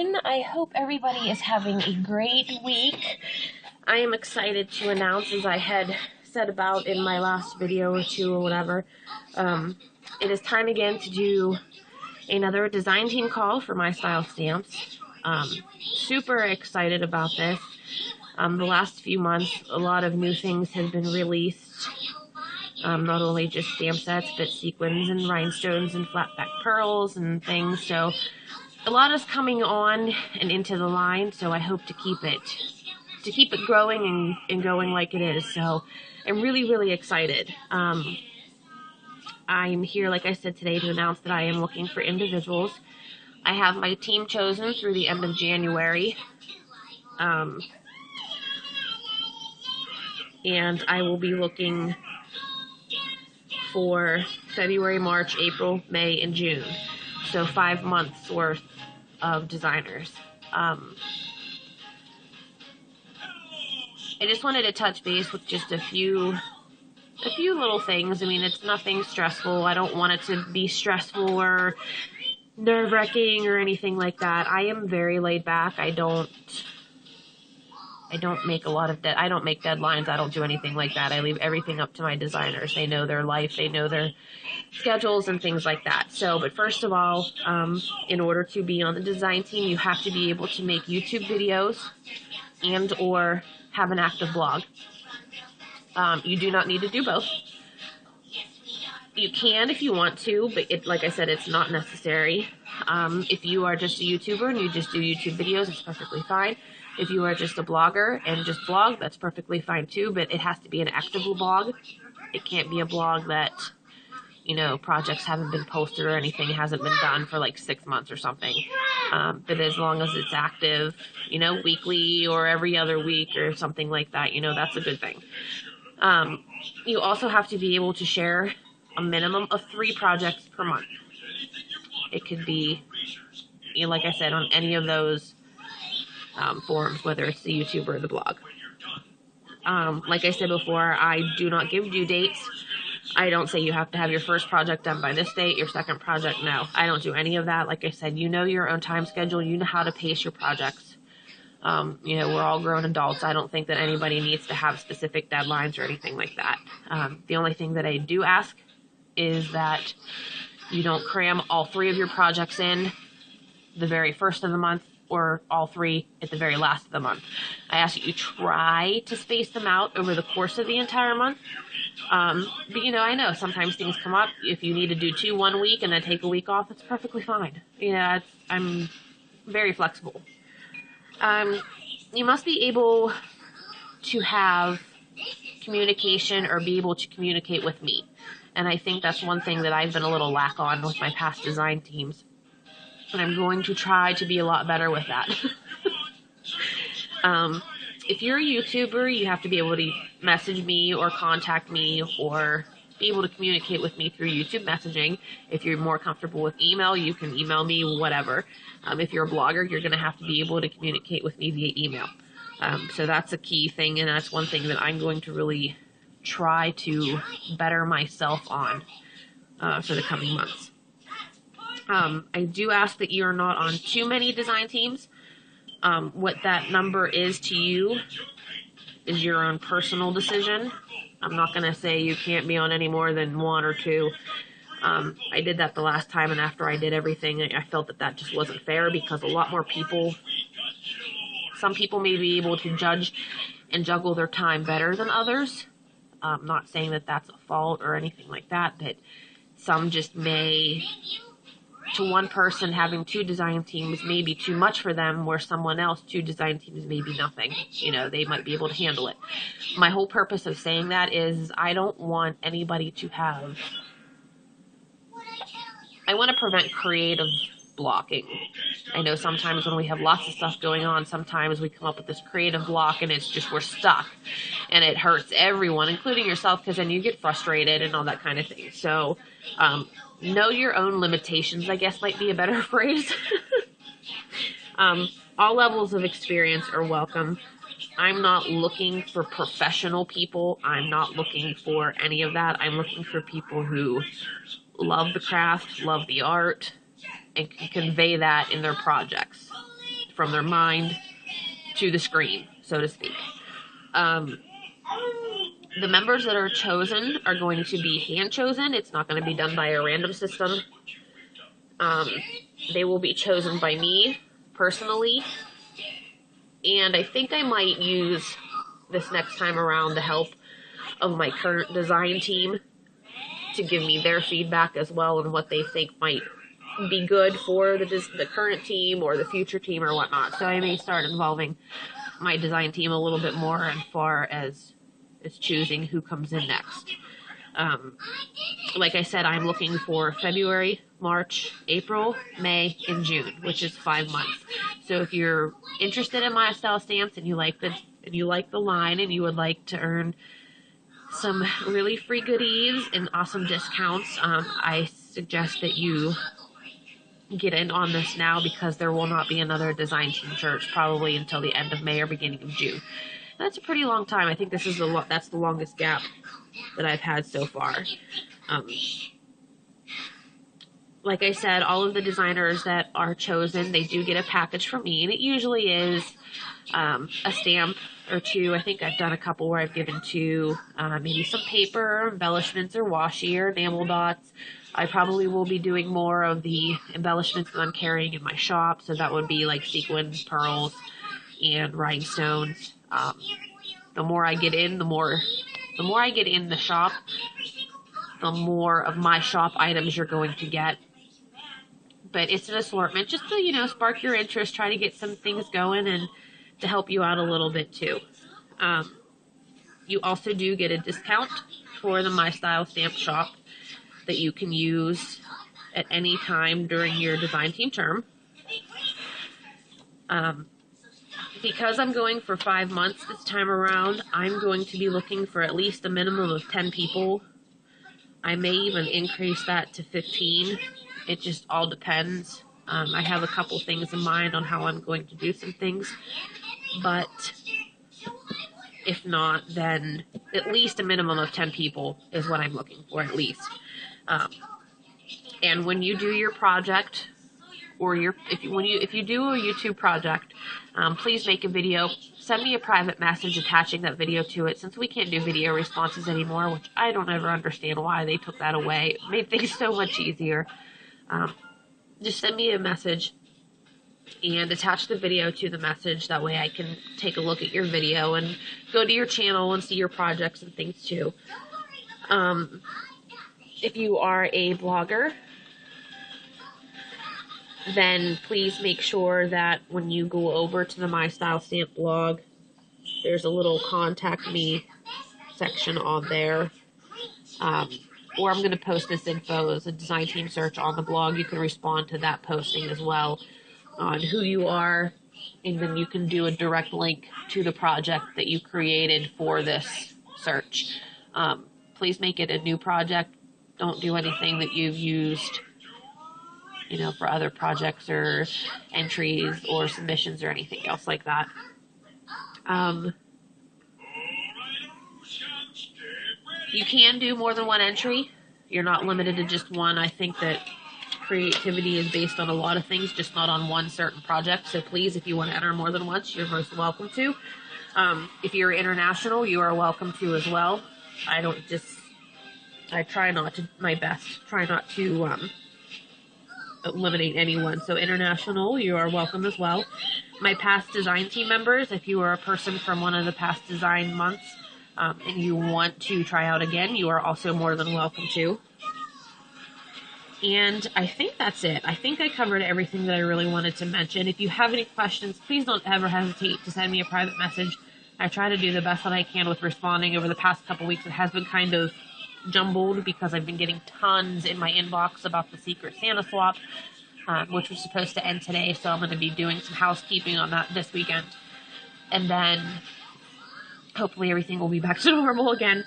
everyone. I hope everybody is having a great week. I am excited to announce, as I had said about in my last video or two or whatever, it is time again to do another design team call for My Style Stamps. Super excited about this. The last few months, a lot of new things have been released. Not only just stamp sets, but sequins and rhinestones and flat back pearls and things. So a lot is coming on and into the line. So I hope to keep it growing and going like it is. So I'm really excited. I'm here, like I said today, to announce that I am looking for individuals. I have my team chosen through the end of January. And I will be looking for February, March, April, May, and June. So 5 months worth of designers. I just wanted to touch base with just a few little things. I mean, it's nothing stressful. I don't want it to be stressful or nerve-wracking or anything like that. I am very laid back. I don't make I don't make deadlines. I don't do anything like that. I leave everything up to my designers. They know their life. They know their schedules and things like that. So, but first of all, in order to be on the design team, you have to be able to make YouTube videos and or have an active blog. You do not need to do both. You can if you want to, but like I said, it's not necessary. If you are just a YouTuber and you just do YouTube videos, it's perfectly fine. If you are just a blogger and just blog, that's perfectly fine too, but it has to be an active blog. It can't be a blog that, you know, projects haven't been posted or anything hasn't been done for like 6 months or something. But as long as it's active, you know, weekly or every other week or something like that, you know, that's a good thing. You also have to be able to share a minimum of 3 projects per month. It could be, you know, like I said, on any of those forums, whether it's the YouTube or the blog. Like I said before, I do not give due dates. I don't say you have to have your first project done by this date, your second project. No, I don't do any of that. Like I said, you know your own time schedule. You know how to pace your projects. You know, we're all grown adults. I don't think that anybody needs to have specific deadlines or anything like that. The only thing that I do ask is that you don't cram all 3 of your projects in the very first of the month or all 3 at the very last of the month. I ask that you try to space them out over the course of the entire month. But, you know, I know sometimes things come up. If you need to do 2 one week and then take a week off, it's perfectly fine. You know, I'm very flexible. You must be able to have communication or be able to communicate with me. And I think that's one thing that I've been a little lack on with my past design teams. And I'm going to try to be a lot better with that. If you're a YouTuber, you have to be able to message me or contact me or be able to communicate with me through YouTube messaging. If you're more comfortable with email, you can email me, whatever. If you're a blogger, you're going to have to be able to communicate with me via email. So that's a key thing, and that's one thing that I'm going to really try to better myself on for the coming months. I do ask that you are not on too many design teams. What that number is to you is your own personal decision. I'm not going to say you can't be on any more than 1 or 2. I did that the last time, and after I did everything, I felt that just wasn't fair because a lot more people, some people may be able to judge and juggle their time better than others. I'm not saying that that's a fault or anything like that, but some just may, to one person, having 2 design teams may be too much for them, where someone else, 2 design teams may be nothing. You know, they might be able to handle it. My whole purpose of saying that is I don't want anybody to have, I want to prevent creative blocking. I know sometimes when we have lots of stuff going on, sometimes we come up with this creative block and it's just, we're stuck. And it hurts everyone, including yourself, because then you get frustrated and all that kind of thing. So, know your own limitations, I guess might be a better phrase. All levels of experience are welcome. I'm not looking for professional people. I'm not looking for any of that. I'm looking for people who love the craft, love the art, and can convey that in their projects. from their mind to the screen, so to speak. The members that are chosen are going to be hand chosen. It's not going to be done by a random system. They will be chosen by me personally, and I think I might use this next time around the help of my current design team to give me their feedback as well and what they think might be good for the current team or the future team or whatnot. So I may start involving my design team a little bit more as far as choosing who comes in next. Like I said, I'm looking for February, March, April, May, and June, which is 5 months. So if you're interested in my style stamps and you like the line and you would like to earn some really free goodies and awesome discounts, I suggest that you get in on this now, because there will not be another design team church probably until the end of May or beginning of June. That's a pretty long time. I think this is that's the longest gap that I've had so far. Like I said, all of the designers that are chosen, they do get a package from me, and it usually is a stamp or two. I think I've done a couple where I've given two, maybe some paper, embellishments, or washi, or enamel dots. I probably will be doing more of the embellishments that I'm carrying in my shop, so that would be like sequins, pearls, and rhinestones. The more I get in, the more I get in the shop, the more of my shop items you're going to get. But it's an assortment just to, spark your interest, try to get some things going, and to help you out a little bit too. You also do get a discount for the My Style Stamp Shop that you can use at any time during your design team term. Because I'm going for 5 months this time around, I'm going to be looking for at least a minimum of 10 people. I may even increase that to 15. It just all depends. I have a couple things in mind on how I'm going to do some things, but if not, then at least a minimum of 10 people is what I'm looking for, at least. And when you do your project, or if you do a YouTube project, please make a video. Send me a private message attaching that video to it, since we can't do video responses anymore, which I don't ever understand why they took that away. It made things so much easier. Just send me a message and attach the video to the message. That way I can take a look at your video and go to your channel and see your projects and things too. If you are a blogger, then please make sure that when you go over to the My Style Stamp blog, there's a little contact me section on there. Or I'm going to post this info as a design team search on the blog. You can respond to that posting as well on who you are, and then you can do a direct link to the project that you created for this search. Please make it a new project. Don't do anything that you've used, for other projects or entries or submissions or anything else like that. You can do more than one entry. You're not limited to just one. I think that creativity is based on a lot of things, just not on one certain project. So please, if you want to enter more than once, you're most welcome to. If you're international, you are welcome to as well. I try not to, my best, try not to eliminate anyone. So international, you are welcome as well. My past design team members, if you are a person from one of the past design months, and you want to try out again, you are also more than welcome to. And I think that's it. I think I covered everything that I really wanted to mention. If you have any questions, please don't ever hesitate to send me a private message. I try to do the best that I can with responding. Over the past couple weeks, it has been kind of jumbled because I've been getting tons in my inbox about the Secret Santa swap, which was supposed to end today. So I'm going to be doing some housekeeping on that this weekend. And then hopefully everything will be back to normal again.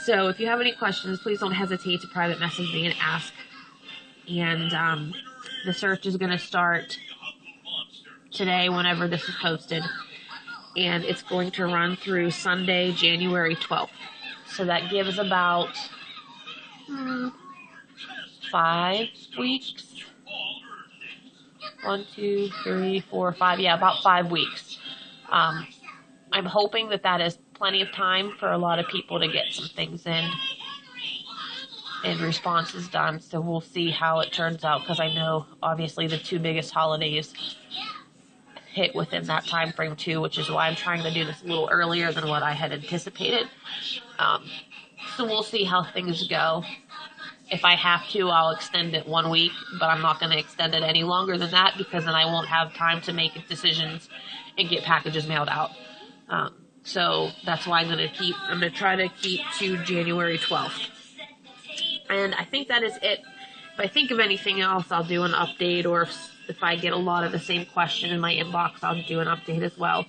So if you have any questions, please don't hesitate to private message me and ask. And the search is going to start today whenever this is posted. And it's going to run through Sunday, January 12th. So that gives about 5 weeks 1, 2, 3, 4, 5, yeah, about 5 weeks. I'm hoping that is plenty of time for a lot of people to get some things in and responses done. So we'll see how it turns out, because I know obviously the 2 biggest holidays hit within that time frame too, which is why I'm trying to do this a little earlier than what I had anticipated. So we'll see how things go. If I have to, I'll extend it 1 week, but I'm not going to extend it any longer than that, because then I won't have time to make decisions and get packages mailed out. So that's why I'm going to try to keep to January 12th. And I think that is it. If I think of anything else, I'll do an update, or if I get a lot of the same question in my inbox, I'll do an update as well.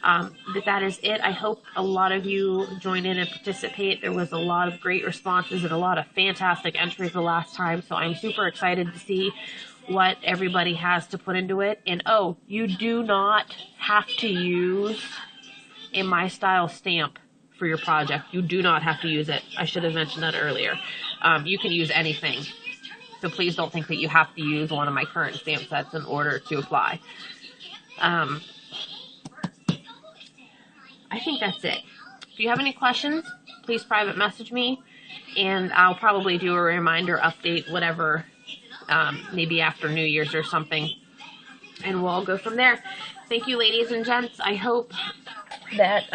But that is it. I hope a lot of you join in and participate. There was a lot of great responses and a lot of fantastic entries the last time, so I'm super excited to see what everybody has to put into it. And you do not have to use a My Style stamp for your project. You do not have to use it. I should have mentioned that earlier. You can use anything. So please don't think that you have to use one of my current stamp sets in order to apply. I think that's it. If you have any questions, please private message me, and I'll probably do a reminder update, whatever, maybe after New Year's or something, and we'll all go from there. Thank you, ladies and gents. I hope that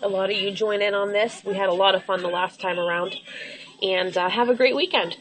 a lot of you join in on this. We had a lot of fun the last time around, and have a great weekend.